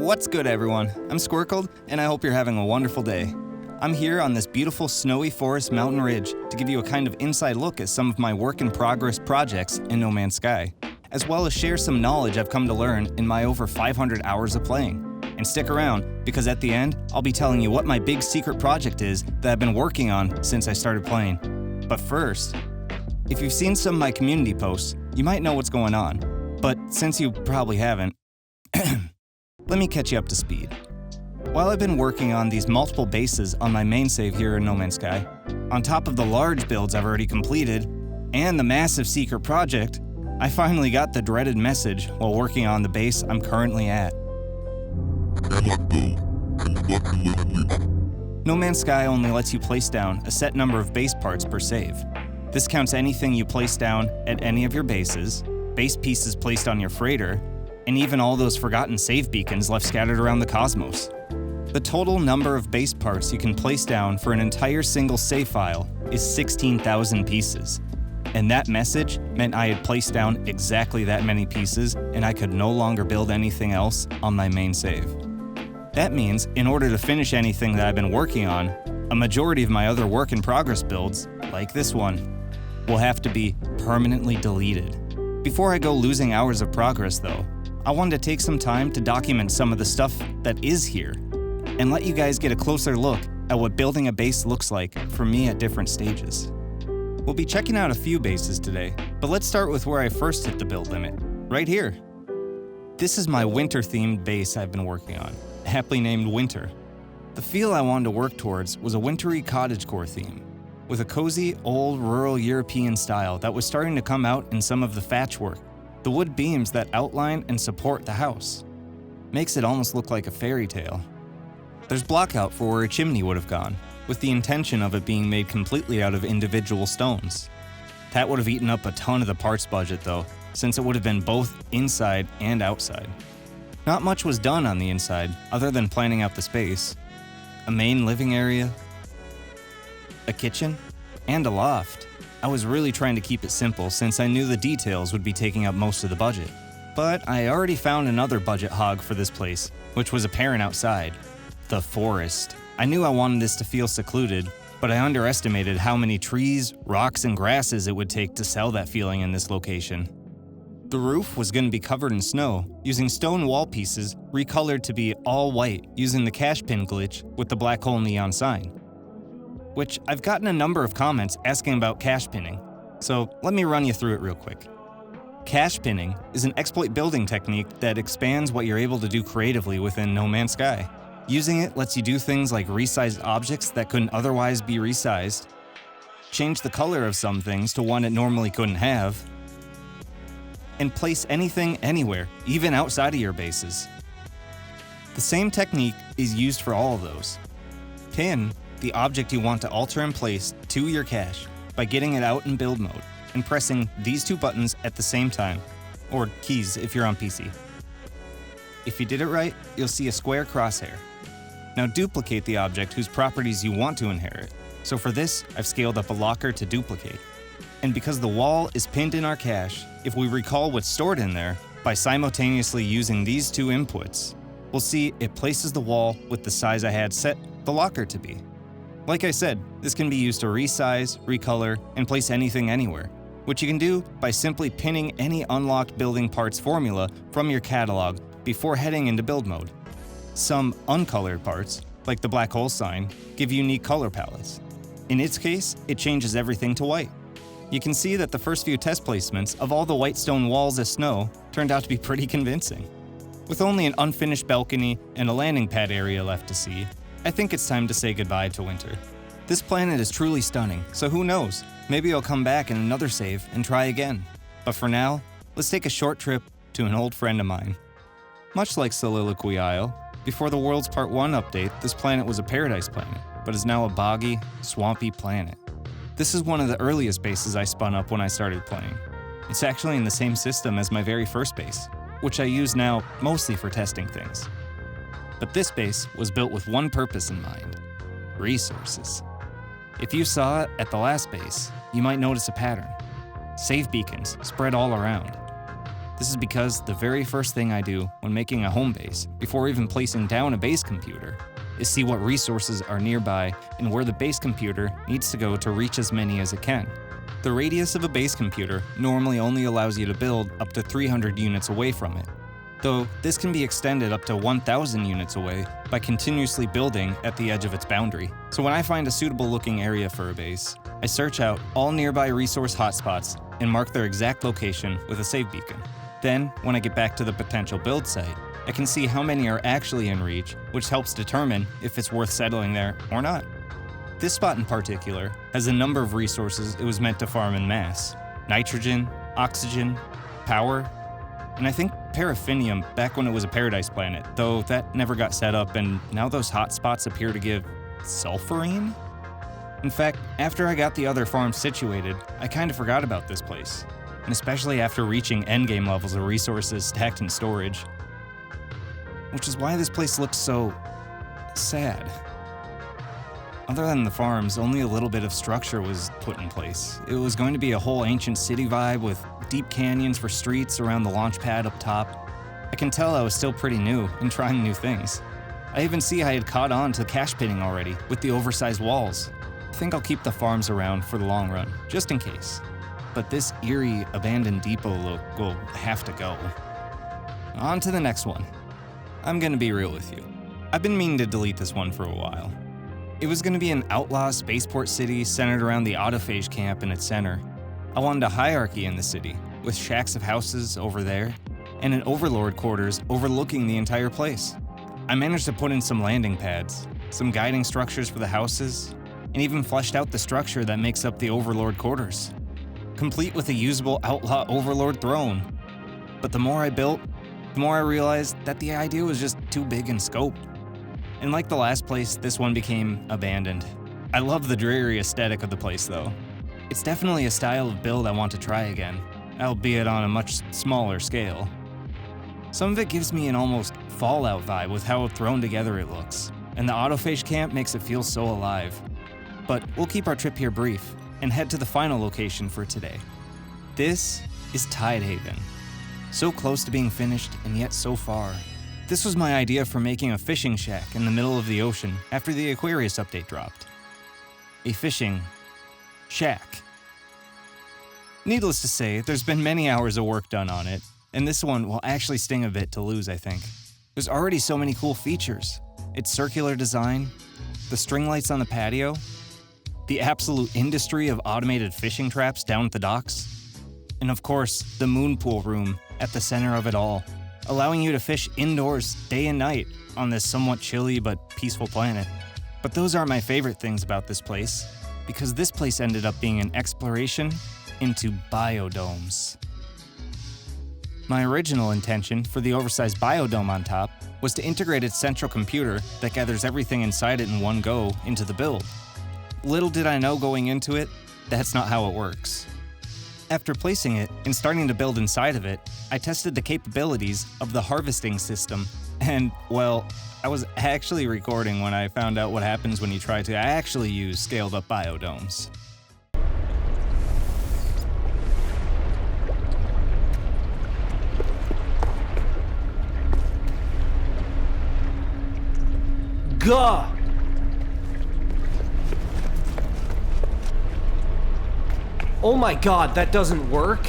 What's good, everyone? I'm Squirkled, and I hope you're having a wonderful day. I'm here on this beautiful snowy forest mountain ridge to give you a kind of inside look at some of my work-in-progress projects in No Man's Sky, as well as share some knowledge I've come to learn in my over 500 hours of playing. And stick around, because at the end, I'll be telling you what my big secret project is that I've been working on since I started playing. But first, if you've seen some of my community posts, you might know what's going on. But since you probably haven't, let me catch you up to speed. While I've been working on these multiple bases on my main save here in No Man's Sky, on top of the large builds I've already completed, and the massive secret project, I finally got the dreaded message while working on the base I'm currently at. No Man's Sky only lets you place down a set number of base parts per save. This counts anything you place down at any of your bases, base pieces placed on your freighter, and even all those forgotten save beacons left scattered around the cosmos. The total number of base parts you can place down for an entire single save file is 16,000 pieces. And that message meant I had placed down exactly that many pieces, and I could no longer build anything else on my main save. That means, in order to finish anything that I've been working on, a majority of my other work-in-progress builds, like this one, will have to be permanently deleted. Before I go losing hours of progress, though, I wanted to take some time to document some of the stuff that is here, and let you guys get a closer look at what building a base looks like for me at different stages. We'll be checking out a few bases today, but let's start with where I first hit the build limit, right here. This is my winter-themed base I've been working on, aptly named Winter. The feel I wanted to work towards was a wintry cottagecore theme, with a cozy, old, rural European style that was starting to come out in some of the thatch work, the wood beams that outline and support the house. Makes it almost look like a fairy tale. There's blockout for where a chimney would have gone, with the intention of it being made completely out of individual stones. That would have eaten up a ton of the parts budget though, since it would have been both inside and outside. Not much was done on the inside, other than planning out the space. A main living area, a kitchen, and a loft. I was really trying to keep it simple since I knew the details would be taking up most of the budget. But I already found another budget hog for this place, which was apparent outside. The forest. I knew I wanted this to feel secluded, but I underestimated how many trees, rocks, and grasses it would take to sell that feeling in this location. The roof was going to be covered in snow, using stone wall pieces recolored to be all white using the cash pin glitch with the black hole neon sign. Which I've gotten a number of comments asking about cache pinning, so let me run you through it real quick. Cache pinning is an exploit building technique that expands what you're able to do creatively within No Man's Sky. Using it lets you do things like resize objects that couldn't otherwise be resized, change the color of some things to one it normally couldn't have, and place anything anywhere, even outside of your bases. The same technique is used for all of those. Pin the object you want to alter and place to your cache by getting it out in build mode and pressing these two buttons at the same time, or keys if you're on PC. If you did it right, you'll see a square crosshair. Now duplicate the object whose properties you want to inherit. So for this, I've scaled up a locker to duplicate. And because the wall is pinned in our cache, if we recall what's stored in there, by simultaneously using these two inputs, we'll see it places the wall with the size I had set the locker to be. Like I said, this can be used to resize, recolor, and place anything anywhere, which you can do by simply pinning any unlocked building parts formula from your catalog before heading into build mode. Some uncolored parts, like the black hole sign, give unique color palettes. In its case, it changes everything to white. You can see that the first few test placements of all the white stone walls as snow turned out to be pretty convincing. With only an unfinished balcony and a landing pad area left to see, I think it's time to say goodbye to winter. This planet is truly stunning, so who knows, maybe I'll come back in another save and try again. But for now, let's take a short trip to an old friend of mine. Much like Soliloquy Isle, before the World's Part 1 update, this planet was a paradise planet, but is now a boggy, swampy planet. This is one of the earliest bases I spun up when I started playing. It's actually in the same system as my very first base, which I use now mostly for testing things. But this base was built with one purpose in mind: resources. If you saw it at the last base, you might notice a pattern. Save beacons spread all around. This is because the very first thing I do when making a home base, before even placing down a base computer, is see what resources are nearby and where the base computer needs to go to reach as many as it can. The radius of a base computer normally only allows you to build up to 300 units away from it, though this can be extended up to 1,000 units away by continuously building at the edge of its boundary. So when I find a suitable looking area for a base, I search out all nearby resource hotspots and mark their exact location with a save beacon. Then, when I get back to the potential build site, I can see how many are actually in reach, which helps determine if it's worth settling there or not. This spot in particular has a number of resources it was meant to farm en masse: nitrogen, oxygen, power, and I think paraffinium back when it was a paradise planet, though that never got set up and now those hotspots appear to give sulfurine? In fact, after I got the other farms situated, I kinda forgot about this place, and especially after reaching endgame levels of resources stacked in storage. Which is why this place looks so sad. Other than the farms, only a little bit of structure was put in place. It was going to be a whole ancient city vibe with deep canyons for streets around the launch pad up top. I can tell I was still pretty new and trying new things. I even see I had caught on to cash pitting already with the oversized walls. I think I'll keep the farms around for the long run, just in case. But this eerie abandoned depot look will have to go. On to the next one. I'm gonna be real with you. I've been meaning to delete this one for a while. It was gonna be an outlaw spaceport city centered around the autophage camp in its center. I wanted a hierarchy in the city, with shacks of houses over there, and an overlord quarters overlooking the entire place. I managed to put in some landing pads, some guiding structures for the houses, and even fleshed out the structure that makes up the overlord quarters, complete with a usable outlaw overlord throne. But the more I built, the more I realized that the idea was just too big in scope. And like the last place, this one became abandoned. I love the dreary aesthetic of the place though. It's definitely a style of build I want to try again, albeit on a much smaller scale. Some of it gives me an almost Fallout vibe with how thrown together it looks, and the autophage camp makes it feel so alive. But we'll keep our trip here brief and head to the final location for today. This is Tidehaven. So close to being finished and yet so far. This was my idea for making a fishing shack in the middle of the ocean after the Aquarius update dropped. A fishing shack. Needless to say, there's been many hours of work done on it, and this one will actually sting a bit to lose, I think. There's already so many cool features. Its circular design, the string lights on the patio, the absolute industry of automated fishing traps down at the docks, and of course, the moon pool room at the center of it all, allowing you to fish indoors day and night on this somewhat chilly but peaceful planet. But those aren't my favorite things about this place, because this place ended up being an exploration into biodomes. My original intention for the oversized biodome on top was to integrate its central computer that gathers everything inside it in one go into the build. Little did I know going into it, that's not how it works. After placing it and starting to build inside of it, I tested the capabilities of the harvesting system, and, well, I was actually recording when I found out what happens when you try to actually use scaled-up biodomes. God! Oh my god, that doesn't work?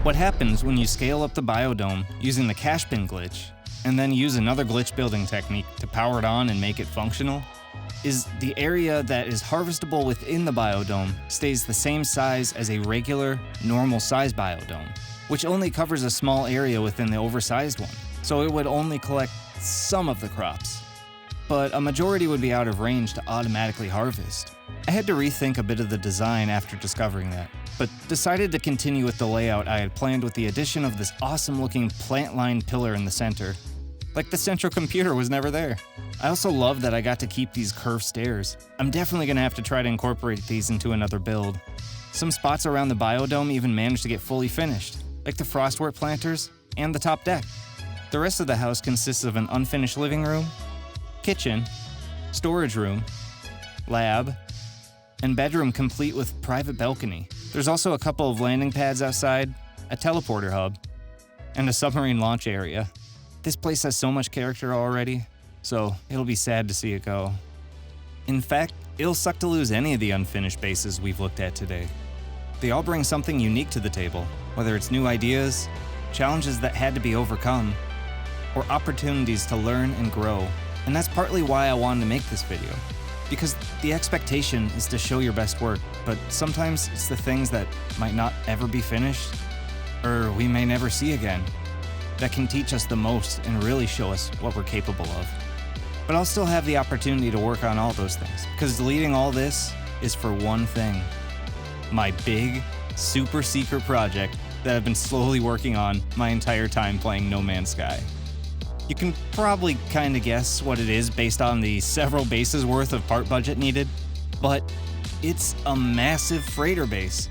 What happens when you scale up the biodome using the cache bin glitch, and then use another glitch building technique to power it on and make it functional, is the area that is harvestable within the biodome stays the same size as a regular, normal size biodome, which only covers a small area within the oversized one, so it would only collect some of the crops. But a majority would be out of range to automatically harvest. I had to rethink a bit of the design after discovering that, but decided to continue with the layout I had planned with the addition of this awesome-looking plant-lined pillar in the center. Like the central computer was never there. I also love that I got to keep these curved stairs. I'm definitely gonna have to try to incorporate these into another build. Some spots around the biodome even managed to get fully finished, like the frostwort planters and the top deck. The rest of the house consists of an unfinished living room, kitchen, storage room, lab, and bedroom complete with private balcony. There's also a couple of landing pads outside, a teleporter hub, and a submarine launch area. This place has so much character already, so it'll be sad to see it go. In fact, it'll suck to lose any of the unfinished bases we've looked at today. They all bring something unique to the table, whether it's new ideas, challenges that had to be overcome, or opportunities to learn and grow. And that's partly why I wanted to make this video. Because the expectation is to show your best work, but sometimes it's the things that might not ever be finished, or we may never see again, that can teach us the most and really show us what we're capable of. But I'll still have the opportunity to work on all those things, because deleting all this is for one thing. My big, super secret project that I've been slowly working on my entire time playing No Man's Sky. You can probably kinda guess what it is based on the several bases worth of part budget needed, but it's a massive freighter base.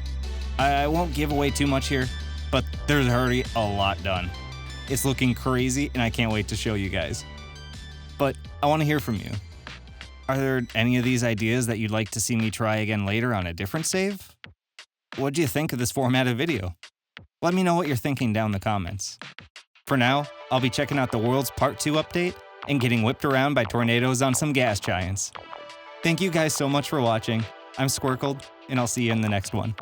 I won't give away too much here, but there's already a lot done. It's looking crazy and I can't wait to show you guys. But I want to hear from you. Are there any of these ideas that you'd like to see me try again later on a different save? What'd you think of this formatted video? Let me know what you're thinking down in the comments. For now, I'll be checking out the World's Part 2 update and getting whipped around by tornadoes on some gas giants. Thank you guys so much for watching. I'm Squirkled, and I'll see you in the next one.